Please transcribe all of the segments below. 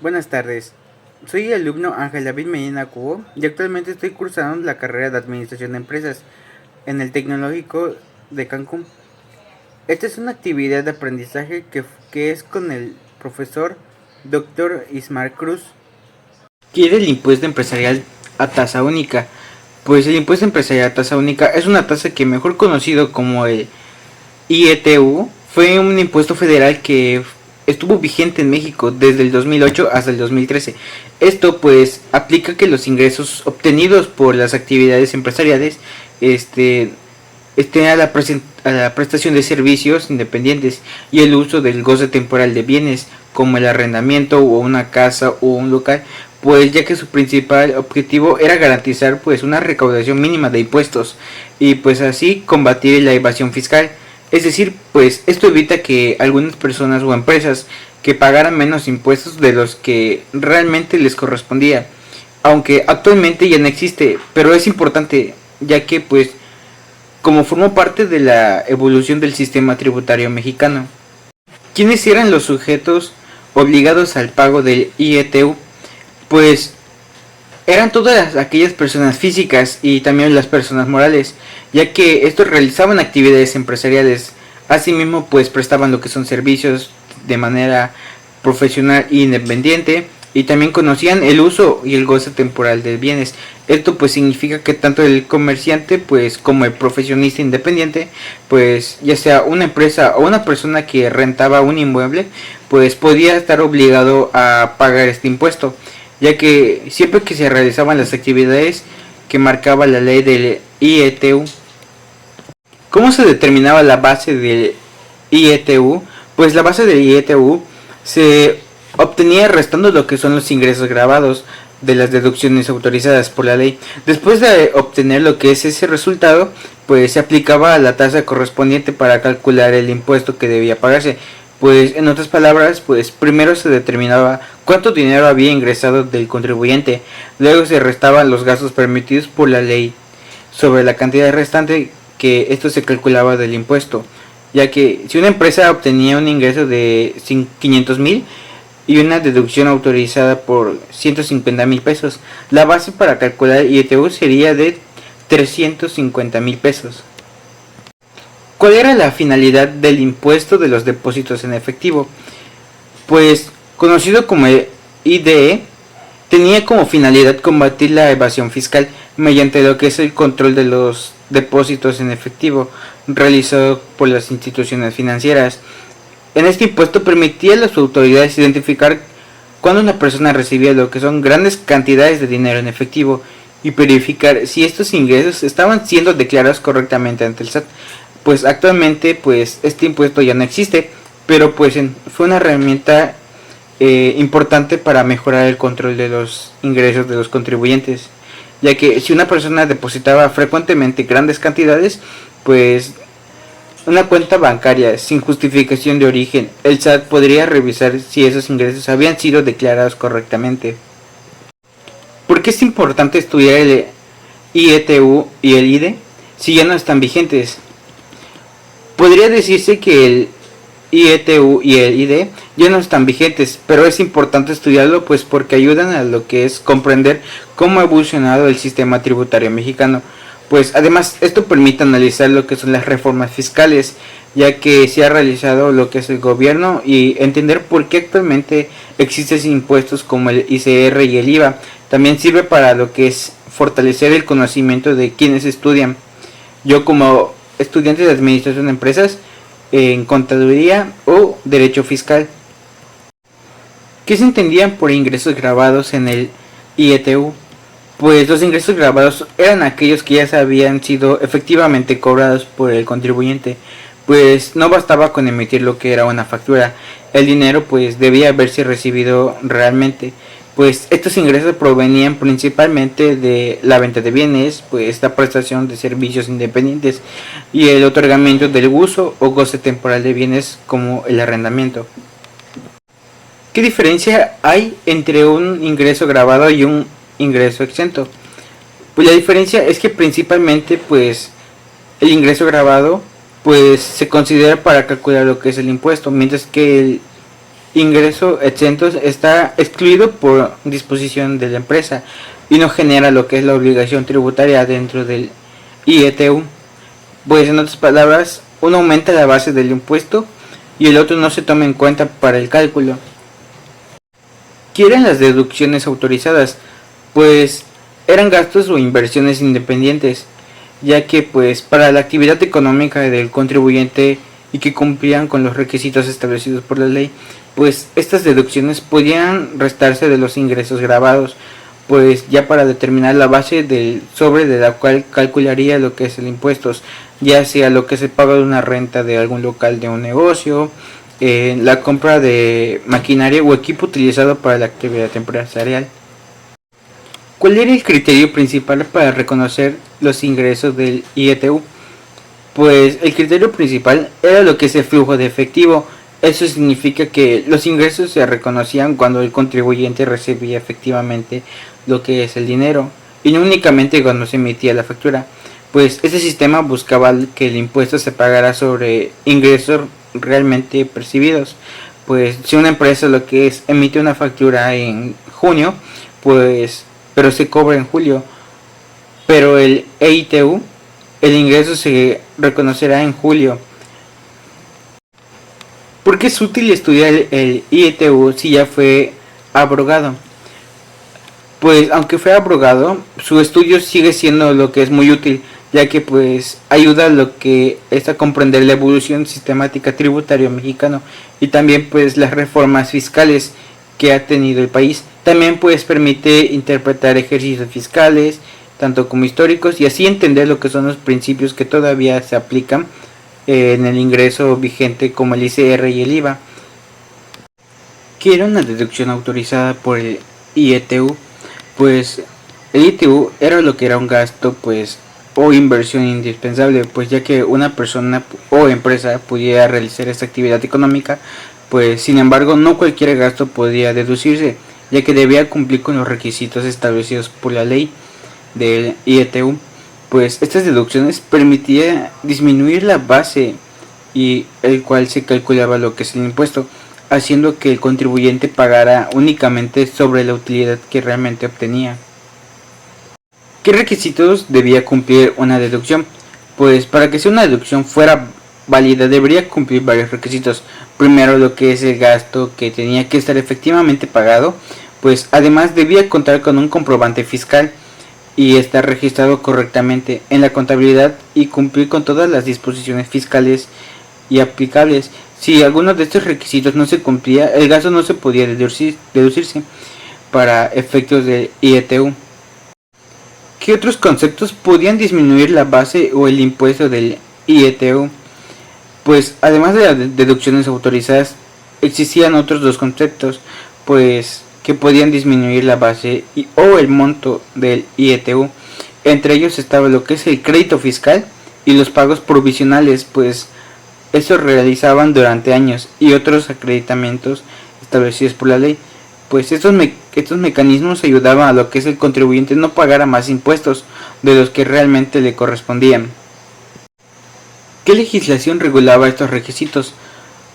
Buenas tardes, soy el alumno Ángel David Medina Cubo y actualmente estoy cursando la carrera de Administración de Empresas en el Tecnológico de Cancún. Esta es una actividad de aprendizaje que es con el profesor Dr. Ismar Cruz. Quiere el impuesto empresarial a tasa única. Pues el impuesto empresarial a tasa única es una tasa que, mejor conocido como el IETU, fue un impuesto federal que estuvo vigente en México desde el 2008 hasta el 2013. Esto pues aplica que los ingresos obtenidos por las actividades empresariales estén a la prestación de servicios independientes y el uso del goce temporal de bienes como el arrendamiento o una casa o un local, pues ya que su principal objetivo era garantizar pues una recaudación mínima de impuestos y pues así combatir la evasión fiscal. Es decir, pues esto evita que algunas personas o empresas que pagaran menos impuestos de los que realmente les correspondía, aunque actualmente ya no existe, pero es importante ya que pues como formó parte de la evolución del sistema tributario mexicano. ¿Quiénes eran los sujetos obligados al pago del IETU? Pues eran todas aquellas personas físicas y también las personas morales, ya que estos realizaban actividades empresariales. Asimismo, pues prestaban lo que son servicios de manera profesional e independiente y también conocían el uso y el goce temporal de bienes. Esto pues significa que tanto el comerciante pues como el profesionista independiente, pues ya sea una empresa o una persona que rentaba un inmueble, pues podía estar obligado a pagar este impuesto, ya que siempre que se realizaban las actividades que marcaba la ley del IETU. ¿Cómo se determinaba la base del IETU? Pues la base del IETU se obtenía restando lo que son los ingresos grabados de las deducciones autorizadas por la ley. Después de obtener lo que es ese resultado, pues se aplicaba la tasa correspondiente para calcular el impuesto que debía pagarse. Pues en otras palabras, pues primero se determinaba cuánto dinero había ingresado del contribuyente, luego se restaban los gastos permitidos por la ley sobre la cantidad restante, que esto se calculaba del impuesto, ya que si una empresa obtenía un ingreso de 500,000 y una deducción autorizada por 150,000 pesos, la base para calcular IETU sería de 350,000 pesos. ¿Cuál era la finalidad del impuesto de los depósitos en efectivo? Pues, conocido como el IDE, tenía como finalidad combatir la evasión fiscal mediante lo que es el control de los depósitos en efectivo realizado por las instituciones financieras. En este impuesto permitía a las autoridades identificar cuando una persona recibía lo que son grandes cantidades de dinero en efectivo y verificar si estos ingresos estaban siendo declarados correctamente ante el SAT. Pues actualmente pues este impuesto ya no existe, pero pues fue una herramienta importante para mejorar el control de los ingresos de los contribuyentes, ya que si una persona depositaba frecuentemente grandes cantidades, pues una cuenta bancaria sin justificación de origen, el SAT podría revisar si esos ingresos habían sido declarados correctamente. ¿Por qué es importante estudiar el IETU y el IDE si ya no están vigentes? Podría decirse que el IETU y el IDE ya no están vigentes, pero es importante estudiarlo pues porque ayudan a lo que es comprender cómo ha evolucionado el sistema tributario mexicano. Pues además esto permite analizar lo que son las reformas fiscales, ya que se ha realizado lo que es el gobierno, y entender por qué actualmente existen impuestos como el ICR y el IVA. También sirve para lo que es fortalecer el conocimiento de quienes estudian. Yo como estudiante de administración de empresas, en contaduría o derecho fiscal. ¿Qué se entendían por ingresos grabados en el IETU? Pues los ingresos grabados eran aquellos que ya se habían sido efectivamente cobrados por el contribuyente, pues no bastaba con emitir lo que era una factura, el dinero pues debía haberse recibido realmente. Pues estos ingresos provenían principalmente de la venta de bienes, pues la prestación de servicios independientes y el otorgamiento del uso o goce temporal de bienes como el arrendamiento. ¿Qué diferencia hay entre un ingreso grabado y un ingreso exento? Pues la diferencia es que principalmente pues el ingreso grabado pues se considera para calcular lo que es el impuesto, mientras que el ingreso exento está excluido por disposición de la empresa y no genera lo que es la obligación tributaria dentro del IETU. Pues en otras palabras, uno aumenta la base del impuesto y el otro no se toma en cuenta para el cálculo. ¿Quieren las deducciones autorizadas? Pues eran gastos o inversiones independientes, ya que pues para la actividad económica del contribuyente y que cumplían con los requisitos establecidos por la ley, pues estas deducciones podían restarse de los ingresos grabados, pues ya para determinar la base del sobre de la cual calcularía lo que es el impuesto, ya sea lo que se paga de una renta de algún local de un negocio, la compra de maquinaria o equipo utilizado para la actividad empresarial. ¿Cuál era el criterio principal para reconocer los ingresos del IETU? Pues el criterio principal era lo que es el flujo de efectivo. Eso significa que los ingresos se reconocían cuando el contribuyente recibía efectivamente lo que es el dinero y no únicamente cuando se emitía la factura. Pues este sistema buscaba que el impuesto se pagara sobre ingresos realmente percibidos. Pues si una empresa lo que es emite una factura en junio, pues pero se cobra en julio, pero el EITU, el ingreso se reconocerá en julio. ¿Por qué es útil estudiar el IETU si ya fue abrogado? Pues aunque fue abrogado, su estudio sigue siendo lo que es muy útil, ya que pues ayuda a lo que es a comprender la evolución sistemática tributaria mexicano y también pues las reformas fiscales que ha tenido el país. También pues permite interpretar ejercicios fiscales, tanto como históricos, y así entender lo que son los principios que todavía se aplican en el ingreso vigente como el ICR y el IVA. ¿Qué era una deducción autorizada por el IETU? Pues el IETU era lo que era un gasto pues o inversión indispensable, pues ya que una persona o empresa pudiera realizar esta actividad económica, pues sin embargo no cualquier gasto podía deducirse, ya que debía cumplir con los requisitos establecidos por la ley del IETU. Pues estas deducciones permitían disminuir la base y el cual se calculaba lo que es el impuesto, haciendo que el contribuyente pagara únicamente sobre la utilidad que realmente obtenía. ¿Qué requisitos debía cumplir una deducción? Pues para que sea una deducción fuera válida debería cumplir varios requisitos. Primero, lo que es el gasto que tenía que estar efectivamente pagado, pues además debía contar con un comprobante fiscal y estar registrado correctamente en la contabilidad y cumplir con todas las disposiciones fiscales y aplicables. Si alguno de estos requisitos no se cumplía, el gasto no se podía deducirse para efectos del IETU. ¿Qué otros conceptos podían disminuir la base o el impuesto del IETU? Pues además de las deducciones autorizadas, existían otros dos conceptos, pues que podían disminuir la base o el monto del IETU. Entre ellos estaba lo que es el crédito fiscal y los pagos provisionales, pues estos realizaban durante años, y otros acreditamientos establecidos por la ley. Pues estos mecanismos ayudaban a lo que es el contribuyente no pagara más impuestos de los que realmente le correspondían. ¿Qué legislación regulaba estos requisitos?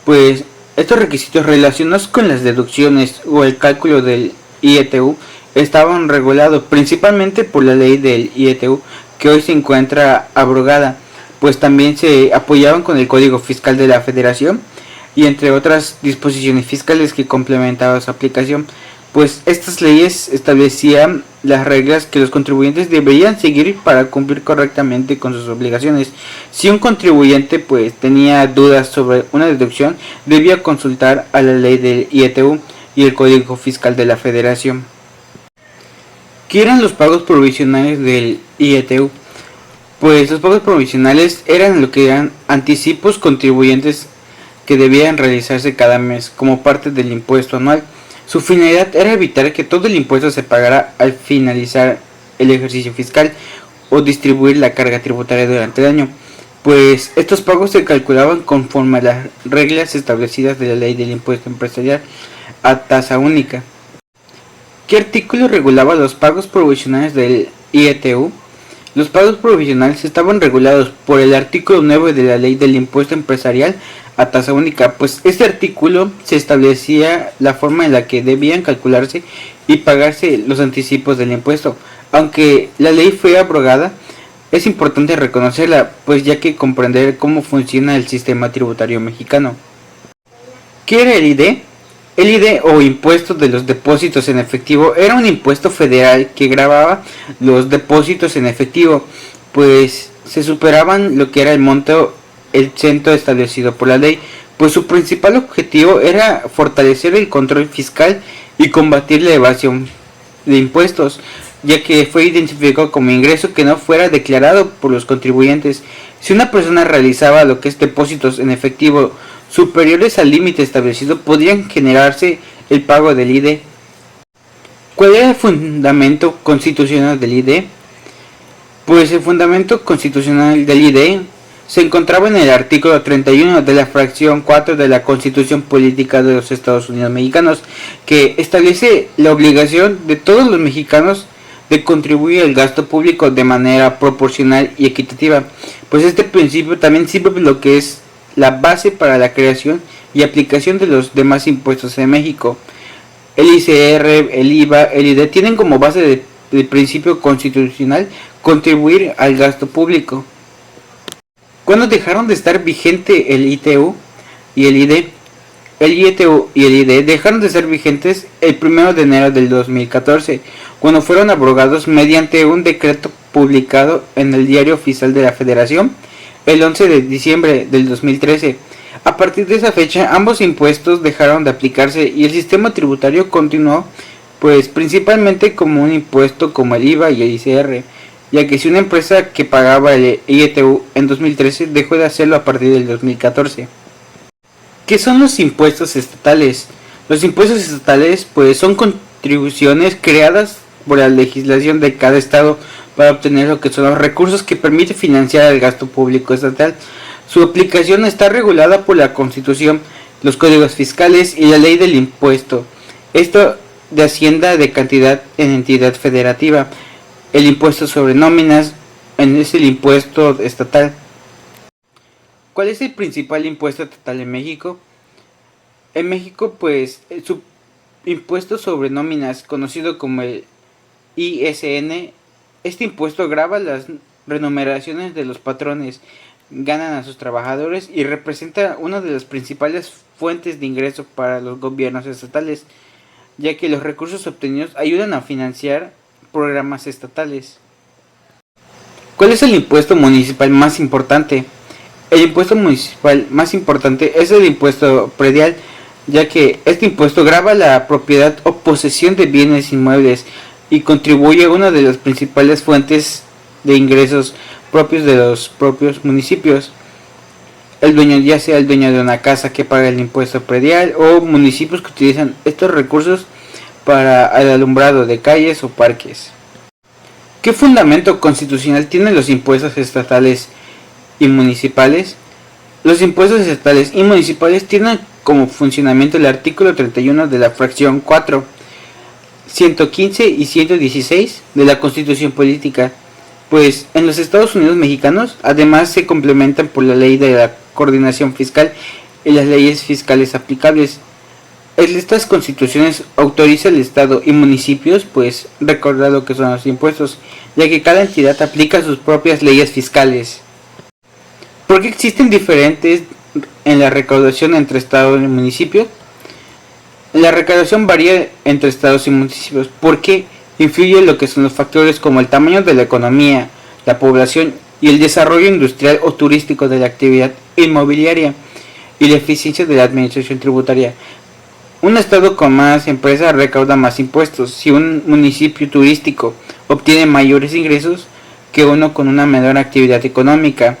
Pues estos requisitos relacionados con las deducciones o el cálculo del IETU estaban regulados principalmente por la ley del IETU, que hoy se encuentra abrogada, pues también se apoyaban con el Código Fiscal de la Federación y entre otras disposiciones fiscales que complementaban su aplicación. Pues estas leyes establecían las reglas que los contribuyentes deberían seguir para cumplir correctamente con sus obligaciones. Si un contribuyente pues tenía dudas sobre una deducción, debía consultar a la ley del IETU y el Código Fiscal de la Federación. ¿Qué eran los pagos provisionales del IETU? Pues los pagos provisionales eran lo que eran anticipos contribuyentes que debían realizarse cada mes como parte del impuesto anual. Su finalidad era evitar que todo el impuesto se pagara al finalizar el ejercicio fiscal o distribuir la carga tributaria durante el año, pues estos pagos se calculaban conforme a las reglas establecidas de la ley del impuesto empresarial a tasa única. ¿Qué artículo regulaba los pagos provisionales del IETU? Los pagos provisionales estaban regulados por el artículo 9 de la ley del impuesto empresarial a tasa única, pues este artículo se establecía la forma en la que debían calcularse y pagarse los anticipos del impuesto. Aunque la ley fue abrogada, es importante reconocerla, pues ya que comprender cómo funciona el sistema tributario mexicano. ¿Qué era el ID? El ID o impuesto de los depósitos en efectivo era un impuesto federal que gravaba los depósitos en efectivo, pues se superaban lo que era el monto exento establecido por la ley, pues su principal objetivo era fortalecer el control fiscal y combatir la evasión de impuestos, ya que fue identificado como ingreso que no fuera declarado por los contribuyentes. Si una persona realizaba lo que es depósitos en efectivo superiores al límite establecido, podrían generarse el pago del ID. ¿Cuál era el fundamento constitucional del ID? Pues el fundamento constitucional del ID se encontraba en el artículo 31 de la fracción 4 de la Constitución Política de los Estados Unidos Mexicanos, que establece la obligación de todos los mexicanos de contribuir al gasto público de manera proporcional y equitativa. Pues este principio también sirve por lo que es la base para la creación y aplicación de los demás impuestos en México. El ICR, el IVA, el ID tienen como base del principio constitucional contribuir al gasto público. ¿Cuándo dejaron de estar vigente el ITU y el ID? El ITU y el ID dejaron de ser vigentes el 1 de enero del 2014, cuando fueron abrogados mediante un decreto publicado en el Diario Oficial de la Federación el 11 de diciembre del 2013. A partir de esa fecha, ambos impuestos dejaron de aplicarse y el sistema tributario continuó, pues principalmente como un impuesto como el IVA y el ICR, ya que si una empresa que pagaba el ITU en 2013 dejó de hacerlo a partir del 2014. ¿Qué son los impuestos estatales? Los impuestos estatales pues son contribuciones creadas por la legislación de cada estado para obtener lo que son los recursos que permite financiar el gasto público estatal. Su aplicación está regulada por la Constitución, los códigos fiscales y la ley del impuesto. Esto de Hacienda de cantidad en entidad federativa. El impuesto sobre nóminas es el impuesto estatal. ¿Cuál es el principal impuesto estatal en México? En México, pues, su impuesto sobre nóminas, conocido como el ISN, este impuesto grava las remuneraciones de los patrones, ganan a sus trabajadores y representa una de las principales fuentes de ingreso para los gobiernos estatales, ya que los recursos obtenidos ayudan a financiar programas estatales. ¿Cuál es el impuesto municipal más importante? El impuesto municipal más importante es el impuesto predial, ya que este impuesto grava la propiedad o posesión de bienes inmuebles y contribuye a una de las principales fuentes de ingresos propios de los propios municipios. El dueño, ya sea el dueño de una casa que paga el impuesto predial o municipios que utilizan estos recursos para el alumbrado de calles o parques. ¿Qué fundamento constitucional tienen los impuestos estatales y municipales? Los impuestos estatales y municipales tienen como funcionamiento el artículo 31 de la fracción 4, 115 y 116 de la Constitución Política, pues en los Estados Unidos mexicanos además se complementan por la ley de la coordinación fiscal y las leyes fiscales aplicables. Estas constituciones autoriza al Estado y municipios pues recordar lo que son los impuestos, ya que cada entidad aplica sus propias leyes fiscales. ¿Por qué existen diferentes en la recaudación entre Estado y municipio? La recaudación varía entre estados y municipios porque influye lo que son los factores como el tamaño de la economía, la población y el desarrollo industrial o turístico de la actividad inmobiliaria y la eficiencia de la administración tributaria. Un estado con más empresas recauda más impuestos. Si un municipio turístico obtiene mayores ingresos que uno con una menor actividad económica,